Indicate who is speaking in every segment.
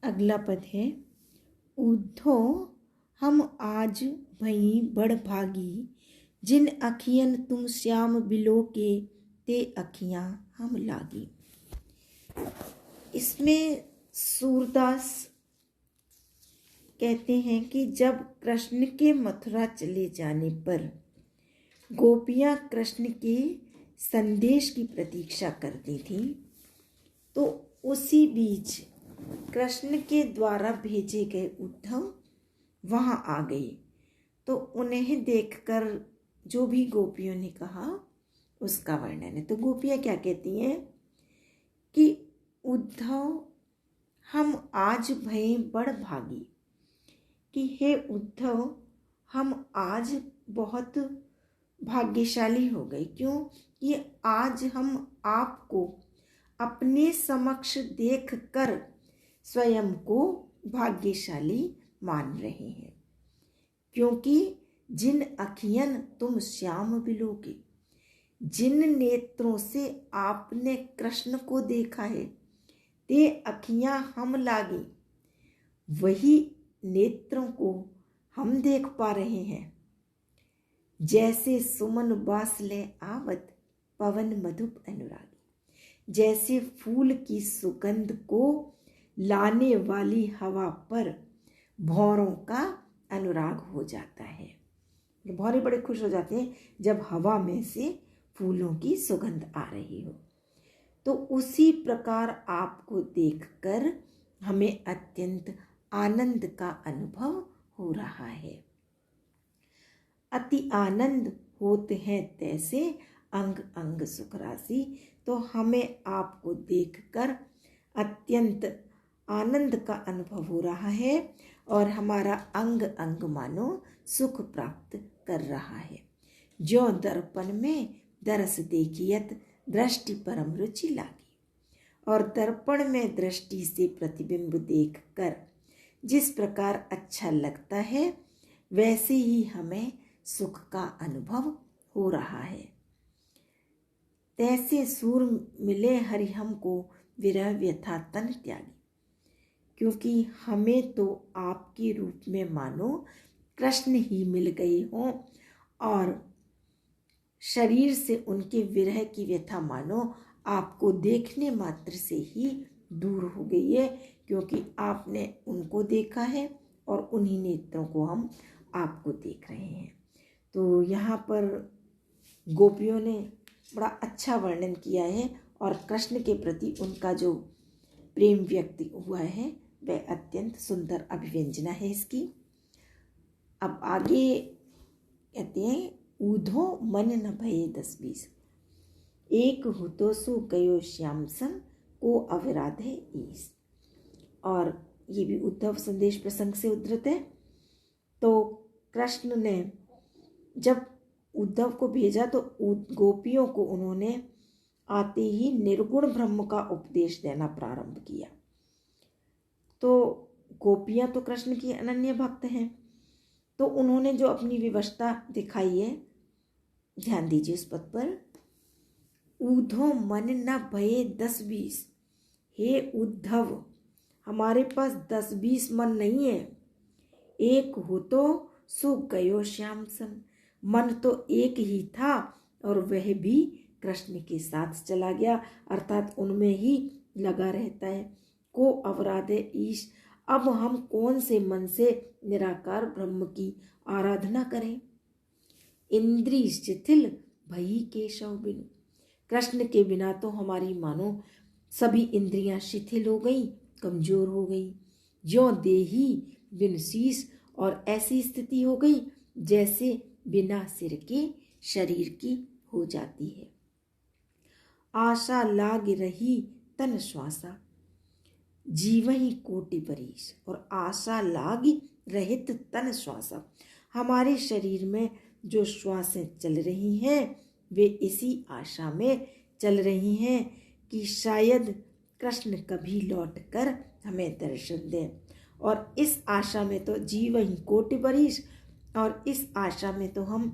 Speaker 1: अगला पद है, ऊधो हम आज भई बड़ भागी, जिन अखियन तुम श्याम बिलो के, ते अखियाँ हम लागी। इसमें सूरदास कहते हैं कि जब कृष्ण के मथुरा चले जाने पर गोपियाँ कृष्ण के संदेश की प्रतीक्षा करती थीं, तो उसी बीच कृष्ण के द्वारा भेजे गए उद्धव वहाँ आ गए। तो उन्हें देखकर जो भी गोपियों ने कहा उसका वर्णन है। तो गोपियाँ क्या कहती हैं कि उद्धव हम आज भये बड़ भागी, कि हे उद्धव हम आज बहुत भाग्यशाली हो गए। क्यों? कि आज हम आपको अपने समक्ष देखकर स्वयं को भाग्यशाली मान रहे हैं। क्योंकि जिन अखियन तुम श्याम बिलोगे, जिन नेत्रों से आपने कृष्ण को देखा है, ते अखियां हम लागी, वही नेत्रों को हम देख पा रहे हैं। जैसे सुमन बासले आवत पवन मधुप अनुरागी, जैसे फूल की सुगंध को लाने वाली हवा पर भौरों का अनुराग हो जाता है। भौरे बड़े खुश हो जाते हैं जब हवा में से फूलों की सुगंध आ रही हो। तो उसी प्रकार आपको देखकर हमें अत्यंत आनंद का अनुभव हो रहा है। अति आनंद होते हैं तैसे अंग अंग सुख राशि। तो हमें आपको देखकर अत्यंत आनंद का अनुभव हो रहा है और हमारा अंग अंग मानो सुख प्राप्त कर रहा है। जो दर्पण में दरस देखियत दृष्टि परम रुचि लागी, और दर्पण में दृष्टि से प्रतिबिंब देखकर जिस प्रकार अच्छा लगता है, वैसे ही हमें सुख का अनुभव हो रहा है। तैसे सूर मिले हरि हमको, विरह व्यथा तन त्यागी। क्योंकि हमें तो आपके रूप में मानो कृष्ण ही मिल गए हों और शरीर से उनके विरह की व्यथा मानो आपको देखने मात्र से ही दूर हो गई है। क्योंकि आपने उनको देखा है और उन्हीं नेत्रों को हम आपको देख रहे हैं। तो यहाँ पर गोपियों ने बड़ा अच्छा वर्णन किया है और कृष्ण के प्रति उनका जो प्रेम व्यक्त हुआ है वह अत्यंत सुंदर अभिव्यंजना है इसकी। अब आगे कहते हैं, ऊधो मन न भये 10-20, एक हो तो सो गयो श्याम संग, को अवराधे ईस। और ये भी उद्धव संदेश प्रसंग से उद्धृत है। तो कृष्ण ने जब उद्धव को भेजा तो गोपियों को उन्होंने आते ही निर्गुण ब्रह्म का उपदेश देना प्रारंभ किया। तो गोपियां तो कृष्ण की अनन्य भक्त हैं, तो उन्होंने जो अपनी विवशता दिखाई है, ध्यान दीजिए उस पद पर। ऊधो मन न भये 10-20, हे उद्धव हमारे पास 10-20 मन नहीं है। एक हो तो सो गयो श्याम संग, मन तो एक ही था और वह भी कृष्ण के साथ चला गया, अर्थात उनमें ही लगा रहता है। को अवराधे ईश, अब हम कौन से मन से निराकार ब्रह्म की आराधना करें। इंद्री शिथिल भई केशव बिनु, कृष्ण के बिना तो हमारी मानो सभी इंद्रियां शिथिल हो गई, कमजोर हो गई। ज्यों देही बिन शीश, और ऐसी स्थिति हो गई जैसे बिना सिर के शरीर की हो जाती है। आशा लाग रही तन श्वासा, जीवहि कोटि बरीस, और आशा लाग रहित तन श्वासा, हमारे शरीर में जो श्वासें चल रही हैं वे इसी आशा में चल रही हैं कि शायद कृष्ण कभी लौटकर हमें दर्शन दें। और इस आशा में तो जीवहि कोटि बरीस, और इस आशा में तो हम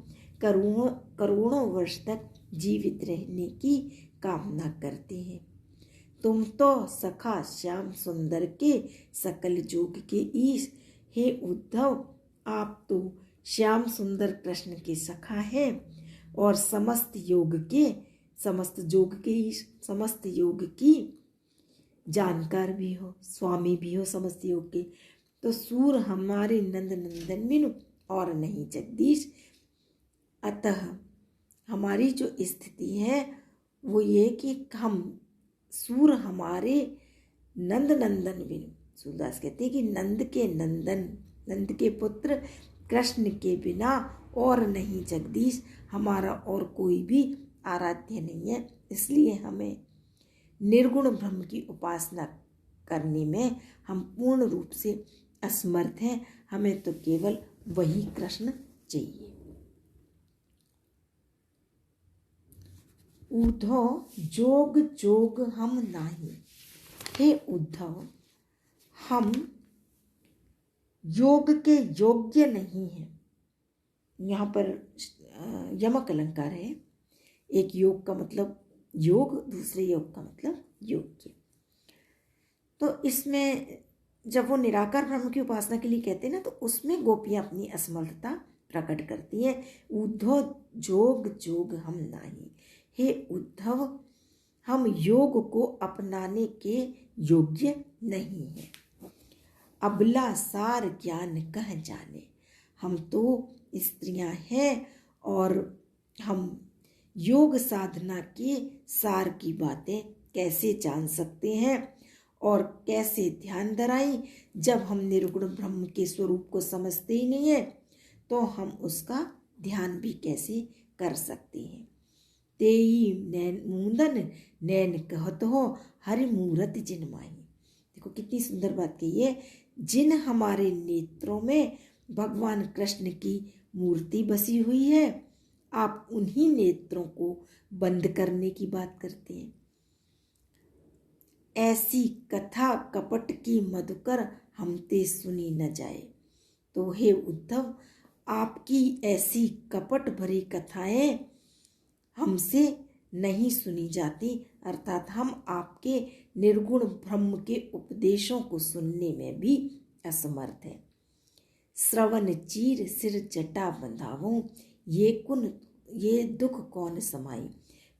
Speaker 1: करोड़ों वर्ष तक जीवित रहने की कामना करते हैं। तुम तो सखा श्याम सुंदर के सकल जोग के ईश। हे उद्धव, आप तो श्याम सुंदर कृष्ण के सखा है और समस्त योग के ईश, समस्त योग की जानकार भी हो, स्वामी भी हो समस्त योग के। तो सूर हमारे नंद नंदन बिनु और नहीं जगदीश। अतः हमारी जो स्थिति है वो ये कि हम सूर हमारे नंद नंदन बिनु, सूरदास कहते हैं कि नंद के नंदन, नंद के पुत्र कृष्ण के बिना और नहीं जगदीश, हमारा और कोई भी आराध्य नहीं है। इसलिए हमें निर्गुण ब्रह्म की उपासना करने में हम पूर्ण रूप से असमर्थ हैं। हमें तो केवल वही कृष्ण चाहिए। उद्धव जोग जोग हम नाही। हे उद्धव, हम योग के योग्य नहीं हैं। यहाँ पर यमक अलंकार है। एक योग का मतलब योग, दूसरे योग का मतलब योग्य। तो इसमें जब वो निराकार ब्रह्म की उपासना के लिए कहते हैं ना, तो उसमें गोपियाँ अपनी असमर्थता प्रकट करती हैं। उद्धव जोग जोग हम नाही। हे उद्धव, हम योग को अपनाने के योग्य नहीं हैं। अबला सार ज्ञान कह जाने। हम तो स्त्रियां हैं और हम योग साधना के सार की बातें कैसे जान सकते हैं और कैसे ध्यान धराएं। जब हम निर्गुण ब्रह्म के स्वरूप को समझते ही नहीं है तो हम उसका ध्यान भी कैसे कर सकते हैं। तेई नैन मूंदन नैन कहत हो हरि मूरत जिन माही। देखो कितनी सुंदर बात कही है। जिन हमारे नेत्रों में भगवान कृष्ण की मूर्ति बसी हुई है, आप उन्हीं नेत्रों को बंद करने की बात करते हैं। ऐसी कथा कपट की मधुकर हमते सुनी न जाए। तो हे उद्धव, आपकी ऐसी कपट भरी कथाएं हमसे नहीं सुनी जाती, अर्थात हम आपके निर्गुण ब्रह्म के उपदेशों को सुनने में भी असमर्थ हैं। श्रवण चीर सिर जटा बंधावों, ये दुख कौन समाई।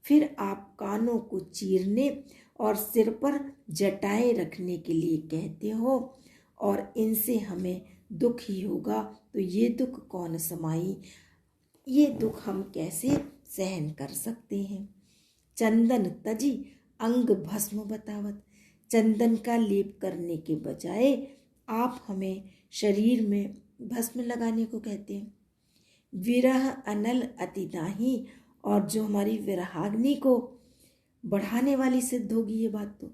Speaker 1: फिर आप कानों को चीरने और सिर पर जटाएं रखने के लिए कहते हो और इनसे हमें दुख ही होगा, तो ये दुख कौन समाई, ये दुख हम कैसे सहन कर सकते हैं। चंदन तजी अंग भस्म बतावत। चंदन का लेप करने के बजाय आप हमें शरीर में भस्म लगाने को कहते हैं। विरह अनल अति दाही, और जो हमारी विरहाग्नि को बढ़ाने वाली सिद्ध होगी ये बात। तो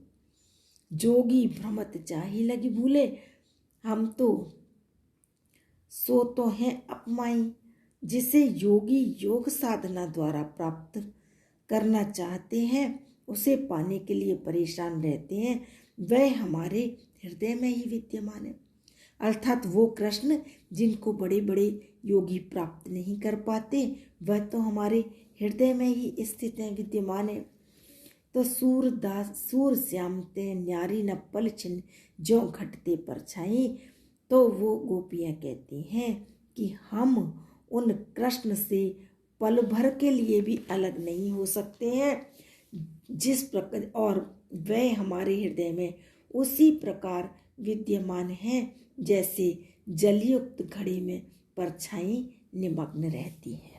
Speaker 1: जोगी भ्रमत चाही लगी भूले, हम तो सो तो हैं अपमाई। जिसे योगी योग साधना द्वारा प्राप्त करना चाहते हैं उसे पाने के लिए परेशान रहते हैं, वह हमारे हृदय में ही विद्यमान है। अर्थात वो कृष्ण जिनको बड़े बड़े योगी प्राप्त नहीं कर पाते, वह तो हमारे हृदय में ही स्थित है, विद्यमान है। तो सूर श्यामते न्यारी न पल छिन जो घटते परछाई। तो वो गोपियाँ कहती हैं कि हम उन कृष्ण से पल भर के लिए भी अलग नहीं हो सकते हैं, जिस प्रकार, और वह हमारे हृदय में उसी प्रकार विद्यमान है जैसे जलयुक्त घड़े में परछाई निमग्न रहती है।